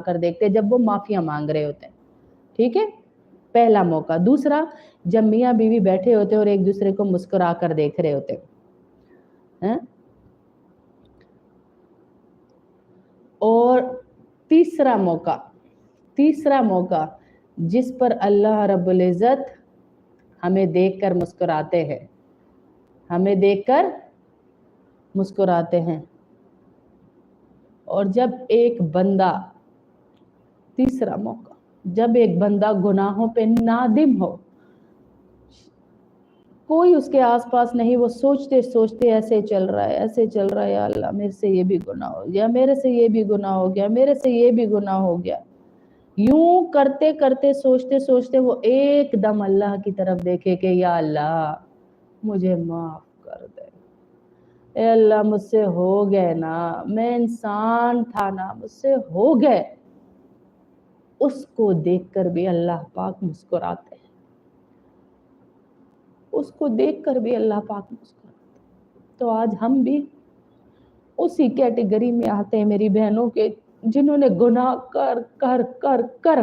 کر دیکھتے جب وہ معافیاں مانگ رہے ہوتے ہیں. ٹھیک ہے, پہلا موقع. دوسرا, جب میاں بیوی بیٹھے ہوتے اور ایک دوسرے کو مسکرا کر دیکھ رہے ہوتے. اور تیسرا موقع جس پر اللہ رب العزت ہمیں دیکھ کر مسکراتے ہیں. اور جب ایک بندہ, تیسرا موقع, جب ایک بندہ گناہوں پہ نادم ہو, کوئی اس کے آس پاس نہیں, وہ سوچتے ایسے چل رہا ہے, یا اللہ میرے سے یہ بھی گناہ ہو گیا, میرے سے یہ بھی گناہ ہو گیا, میرے سے یہ بھی گناہ ہو گیا. یوں کرتے کرتے سوچتے وہ ایک دم اللہ کی طرف دیکھے کہ یا اللہ مجھے معاف کر دے, اے اللہ مجھ سے ہو گئے نا, میں انسان تھا نا, مجھ سے ہو گئے. اس کو دیکھ کر بھی اللہ پاک مسکراتے ہیں, اس کو دیکھ کر بھی اللہ پاک مسکراتے. تو آج ہم بھی اسی کیٹیگری میں آتے ہیں میری بہنوں کے, جنہوں نے گناہ کر کر کر کر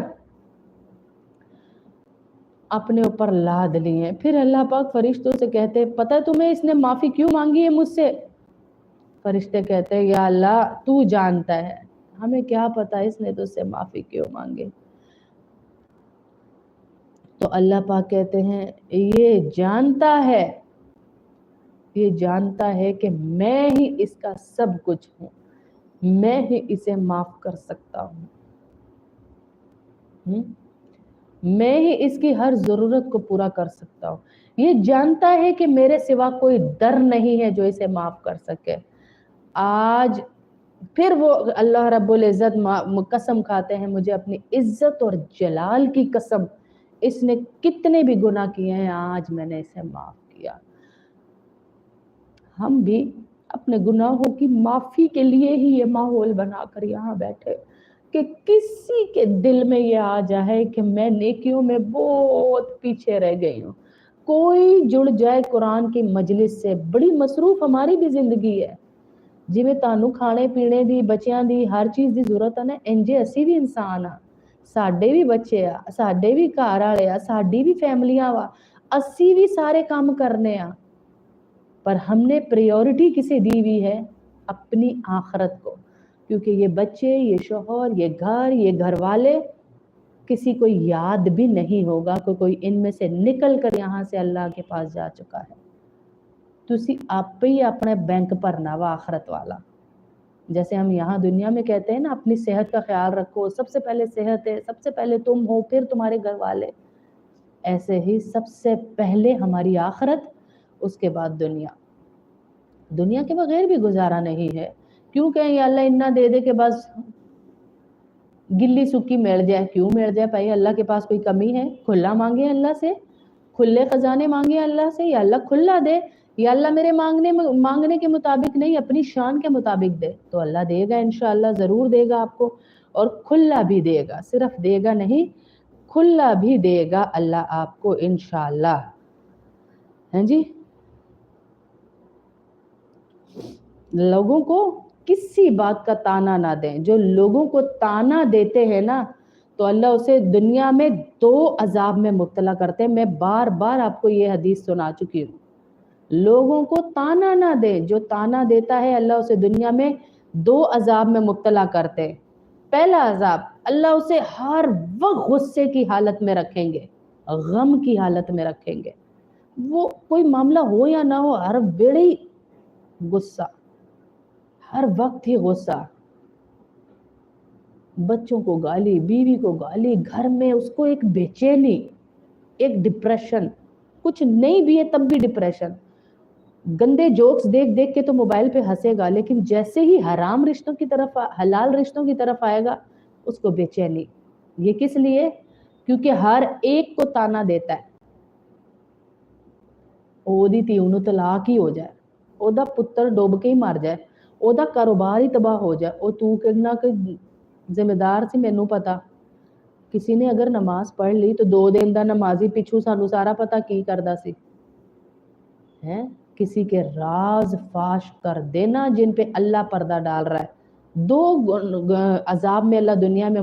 اپنے اوپر لاد لی ہیں. پھر اللہ پاک فرشتوں سے کہتے ہیں پتہ ہے تمہیں اس نے معافی کیوں مانگی ہے مجھ سے؟ فرشتے کہتے ہیں یا اللہ تو جانتا ہے, ہمیں کیا پتا اس نے تو سے معافی کیوں مانگے. تو اللہ پاک کہتے ہیں یہ جانتا ہے کہ میں ہی اس کا سب کچھ ہوں, میں ہی اسے معاف کر سکتا ہوں, میں ہی اس کی ہر ضرورت کو پورا کر سکتا ہوں. یہ جانتا ہے کہ میرے سوا کوئی در نہیں ہے جو اسے معاف کر سکے. آج پھر وہ اللہ رب العزت قسم کھاتے ہیں, مجھے اپنی عزت اور جلال کی قسم, اس نے کتنے بھی گناہ کیے ہیں آج میں نے اسے معاف کیا. ہم بھی اپنے گناہوں کی معافی کے لیے ہی یہ ماحول بنا کر یہاں بیٹھے کہ کسی کے دل میں یہ آ جائے کہ میں نیکیوں میں بہت پیچھے رہ گئی ہوں. کوئی جڑ جائے قرآن کی مجلس سے. بڑی مصروف ہماری بھی زندگی ہے, جویں تانوں کھانے پینے دی, بچیاں دی, ہر چیز دی ضرورت ہے نا, انجے اسی بھی انسان ہاں, ساڈے بھی بچے آ, ساڈے بھی گھر والے آ, ساڈی بھی فیملیاں وا, اسی بھی سارے کام کرنے آ. پر ہم نے پریورٹی کسے دی ہوئی ہے؟ اپنی آخرت کو. کیونکہ یہ بچے, یہ شوہر, یہ گھر والے کسی کو یاد بھی نہیں ہوگا کہ کوئی ان میں سے نکل کر یہاں سے اللہ کے پاس جا چکا ہے. تسی آپ ہی اپنے بینک بھرنا وا آخرت والا. جیسے ہم یہاں دنیا میں کہتے ہیں نا اپنی صحت کا خیال رکھو, سب سے پہلے صحت ہے, سب سے پہلے تم ہو, پھر تمہارے گھر والے. ایسے ہی سب سے پہلے ہماری آخرت, اس کے بعد دنیا کے بغیر بھی گزارا نہیں ہے. کیوں کہیں یا اللہ اتنا دے دے کہ بس گلی سکی مل جائے. کیوں مل جائے بھائی؟ اللہ کے پاس کوئی کمی ہے؟ کھلا مانگے اللہ سے, کھلے خزانے مانگے اللہ سے, یا اللہ کھلا دے, یا اللہ میرے مانگنے کے مطابق نہیں اپنی شان کے مطابق دے. تو اللہ دے گا انشاءاللہ, ضرور دے گا آپ کو, اور کھلا بھی دے گا. صرف دے گا نہیں, کھلا بھی دے گا اللہ آپ کو انشاءاللہ. ہیں جی, لوگوں کو کسی بات کا تانا نہ دیں. جو لوگوں کو تانا دیتے ہیں نا, تو اللہ اسے دنیا میں 2 عذاب میں مبتلا کرتے ہیں. میں بار بار آپ کو یہ حدیث سنا چکی ہوں. لوگوں کو تانا نہ دے. جو تانا دیتا ہے اللہ اسے دنیا میں 2 عذاب میں مبتلا کرتے ہیں. پہلا عذاب, اللہ اسے ہر وقت غصے کی حالت میں رکھیں گے, غم کی حالت میں رکھیں گے. وہ کوئی معاملہ ہو یا نہ ہو, ہر ویڑی غصہ, ہر وقت ہی غصہ. بچوں کو گالی, بیوی کو گالی, گھر میں اس کو ایک بے چینی, ایک ڈپریشن. کچھ نہیں بھی ہے تب بھی ڈپریشن. گندے جوکس دیکھ دیکھ کے تو موبائل پہ ہنسے گا, لیکن جیسے ہی حرام رشتوں کی طرف, حلال رشتوں کی طرف آئے گا, اس کو بے چینی. یہ کس لیے؟ کیونکہ ہر ایک کو تانا دیتا ہے. او دی تیوں نوں طلاق ہی ہو جائے, او دا پتر ڈوب کے ہی مر جائے, او دا کاروبار ہی تباہ ہو جائے, او تو کہنا کہ ذمہ دار سی, مینوں پتا. کسی نے اگر نماز پڑھ لی تو 2 دن دا نمازی پیچھو سانو سارا پتا کی کردا سی. کسی کے راز فاش کر دینا جن پہ اللہ پردہ ڈال رہا ہے, دو عذاب میں اللہ دنیا میں